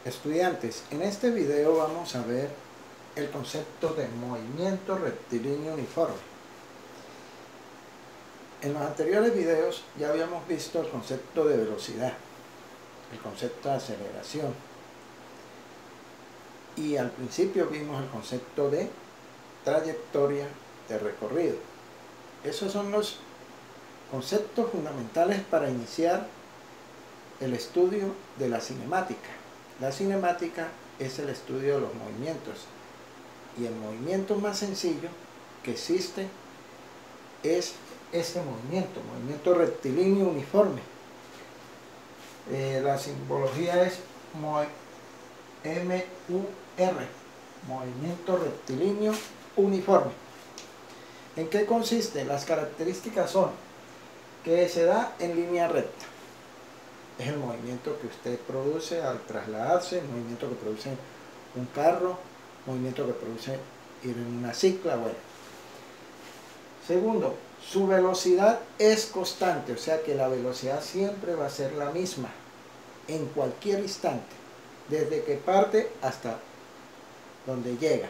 Estudiantes, en este video vamos a ver el concepto de movimiento rectilíneo uniforme. En los anteriores videos ya habíamos visto el concepto de velocidad, el concepto de aceleración, y al principio vimos el concepto de trayectoria de recorrido. Esos son los conceptos fundamentales para iniciar el estudio de la cinemática. La cinemática es el estudio de los movimientos, y el movimiento más sencillo que existe es este movimiento rectilíneo uniforme. La simbología es MUR, movimiento rectilíneo uniforme. ¿En qué consiste? Las características son que se da en línea recta. Es el movimiento que usted produce al trasladarse, el movimiento que produce un carro, el movimiento que produce ir en una cicla. Bueno. Segundo, su velocidad es constante, o sea que la velocidad siempre va a ser la misma en cualquier instante, desde que parte hasta donde llega.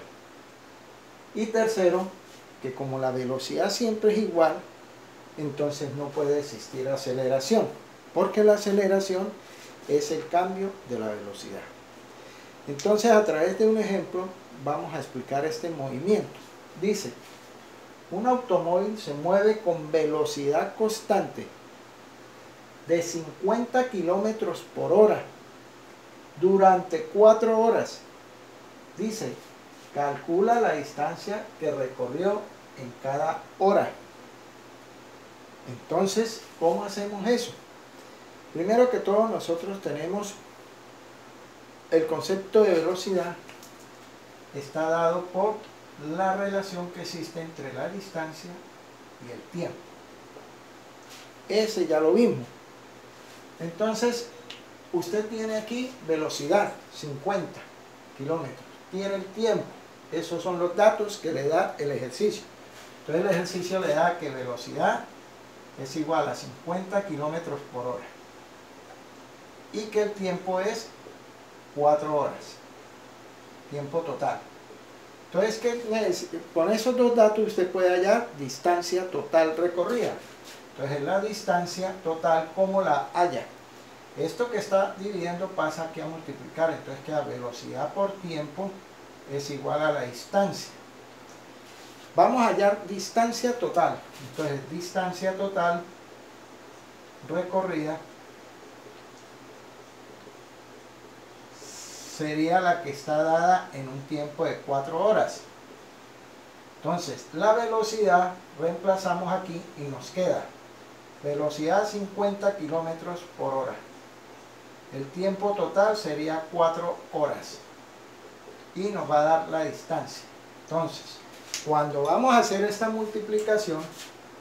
Y tercero, que como la velocidad siempre es igual, entonces no puede existir aceleración, porque la aceleración es el cambio de la velocidad. Entonces, a través de un ejemplo vamos a explicar este movimiento. Dice: un automóvil se mueve con velocidad constante de 50 kilómetros por hora durante 4 horas. Dice: calcula la distancia que recorrió en cada hora. Entonces, ¿cómo hacemos eso? Primero que todo, nosotros tenemos el concepto de velocidad. Está dado por la relación que existe entre la distancia y el tiempo. Ese ya lo vimos. Entonces, usted tiene aquí velocidad, 50 kilómetros. Tiene el tiempo. Esos son los datos que le da el ejercicio. Entonces, el ejercicio le da que velocidad es igual a 50 kilómetros por hora. Y que el tiempo es 4 horas. Tiempo total. Entonces, con esos dos datos usted puede hallar distancia total recorrida. Entonces, la distancia total, ¿cómo la halla? Esto que está dividiendo pasa aquí a multiplicar. Entonces, queda velocidad por tiempo es igual a la distancia. Vamos a hallar distancia total. Entonces, distancia total recorrida sería la que está dada en un tiempo de 4 horas. Entonces, la velocidad reemplazamos aquí y nos queda velocidad 50 kilómetros por hora. El tiempo total sería 4 horas. Y nos va a dar la distancia. Entonces, cuando vamos a hacer esta multiplicación,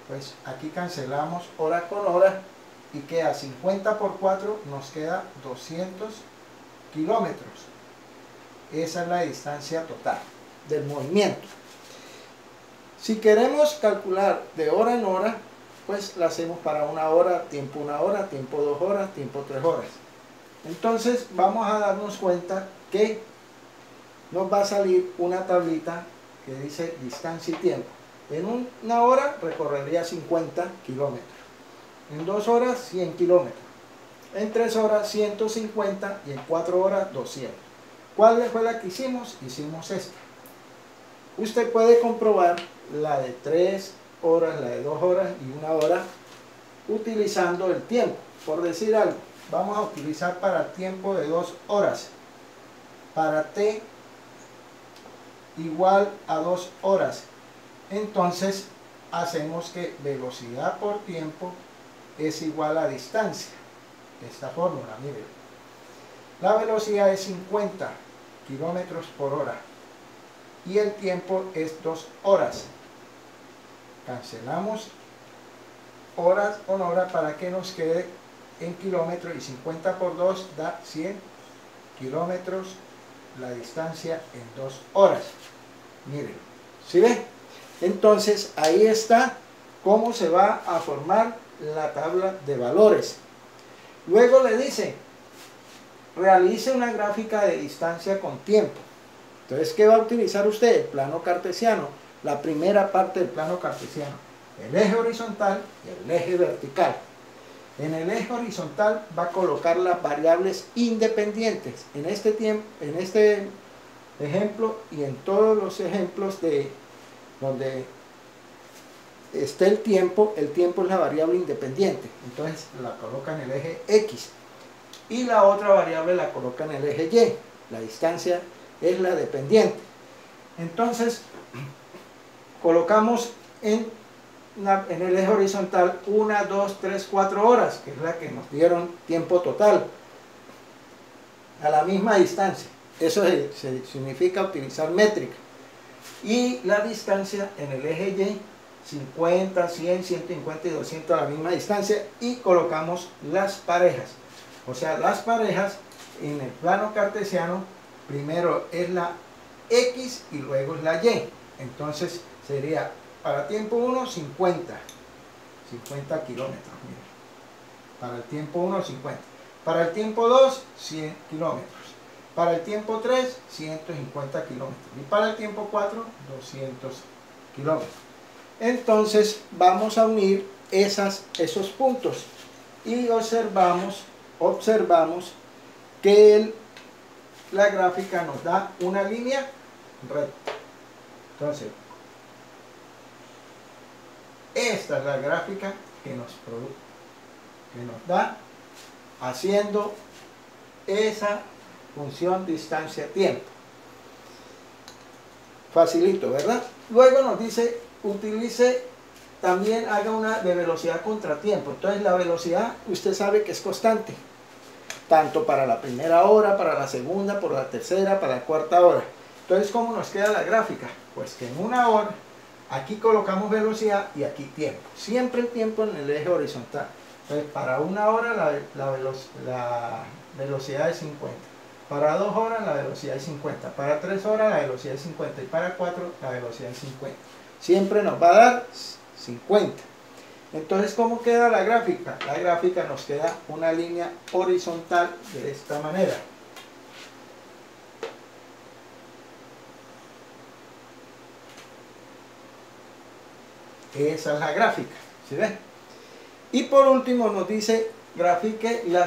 pues aquí cancelamos hora con hora y queda 50 por 4, nos queda 200 kilómetros. Esa es la distancia total del movimiento. Si queremos calcular de hora en hora, pues la hacemos para 1 hora, tiempo 1 hora, tiempo 2 horas, tiempo 3 horas. Entonces vamos a darnos cuenta que nos va a salir una tablita que dice distancia y tiempo. En 1 hora recorrería 50 kilómetros. En 2 horas 100 kilómetros. En 3 horas 150 y en 4 horas 200. ¿Cuál fue la que hicimos? Hicimos esta. Usted puede comprobar la de 3 horas, la de 2 horas y 1 hora utilizando el tiempo. Por decir algo, vamos a utilizar para tiempo de 2 horas. Para t igual a 2 horas. Entonces hacemos que velocidad por tiempo es igual a distancia. Esta fórmula, mire. La velocidad es 50 kilómetros por hora y el tiempo es 2 horas. Cancelamos horas con hora para que nos quede en kilómetros, y 50 por 2 da 100 kilómetros, la distancia en 2 horas. Miren, ¿sí ven? Entonces ahí está cómo se va a formar la tabla de valores. Luego le dice realice una gráfica de distancia con tiempo. Entonces, ¿qué va a utilizar usted? El plano cartesiano, la primera parte del plano cartesiano, el eje horizontal y el eje vertical. En el eje horizontal va a colocar las variables independientes. En este ejemplo y en todos los ejemplos de donde esté el tiempo es la variable independiente. Entonces la coloca en el eje X. Y la otra variable la coloca en el eje Y. La distancia es la dependiente. Entonces colocamos en el eje horizontal 1, 2, 3, 4 horas, que es la que nos dieron tiempo total, a la misma distancia. Eso significa utilizar métrica. Y la distancia en el eje Y, 50, 100, 150 y 200 a la misma distancia, y colocamos las parejas. O sea, las parejas en el plano cartesiano, primero es la X y luego es la Y. Entonces sería para tiempo 1, 50 kilómetros. Mira. Para el tiempo 1, 50. Para el tiempo 2, 100 kilómetros. Para el tiempo 3, 150 kilómetros. Y para el tiempo 4, 200 kilómetros. Entonces vamos a unir esos puntos. Y observamos que la gráfica nos da una línea recta. Entonces, esta es la gráfica que nos da haciendo esa función distancia-tiempo. Facilito, ¿verdad? Luego nos dice, haga una de velocidad contra tiempo. Entonces la velocidad, usted sabe que es constante, tanto para la primera hora, para la segunda, para la tercera, para la cuarta hora. Entonces, ¿cómo nos queda la gráfica? Pues que en una hora, aquí colocamos velocidad y aquí tiempo. Siempre el tiempo en el eje horizontal. Entonces, para una hora la velocidad es 50. Para 2 horas la velocidad es 50. Para 3 horas la velocidad es 50. Y para 4 la velocidad es 50. Siempre nos va a dar 50. Entonces, ¿cómo queda la gráfica? La gráfica nos queda una línea horizontal de esta manera. Esa es la gráfica, ¿sí ve? Y por último nos dice, grafique la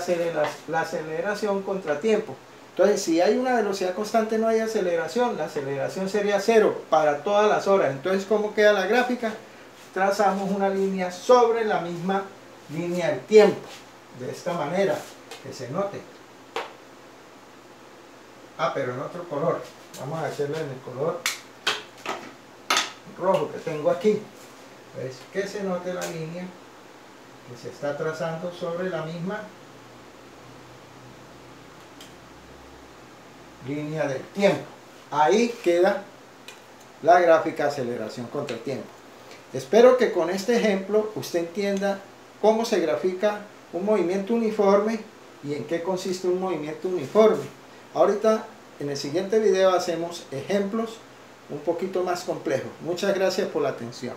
aceleración contra tiempo. Entonces, si hay una velocidad constante no hay aceleración, la aceleración sería 0 para todas las horas. Entonces, ¿cómo queda la gráfica? Trazamos una línea sobre la misma línea del tiempo, de esta manera, que se note. Pero en otro color. Vamos a hacerlo en el color rojo que tengo aquí. ¿Ves? Que se note la línea que se está trazando sobre la misma línea del tiempo. Ahí queda la gráfica aceleración contra tiempo. Espero que con este ejemplo usted entienda cómo se grafica un movimiento uniforme y en qué consiste un movimiento uniforme. Ahorita en el siguiente video hacemos ejemplos un poquito más complejos. Muchas gracias por la atención.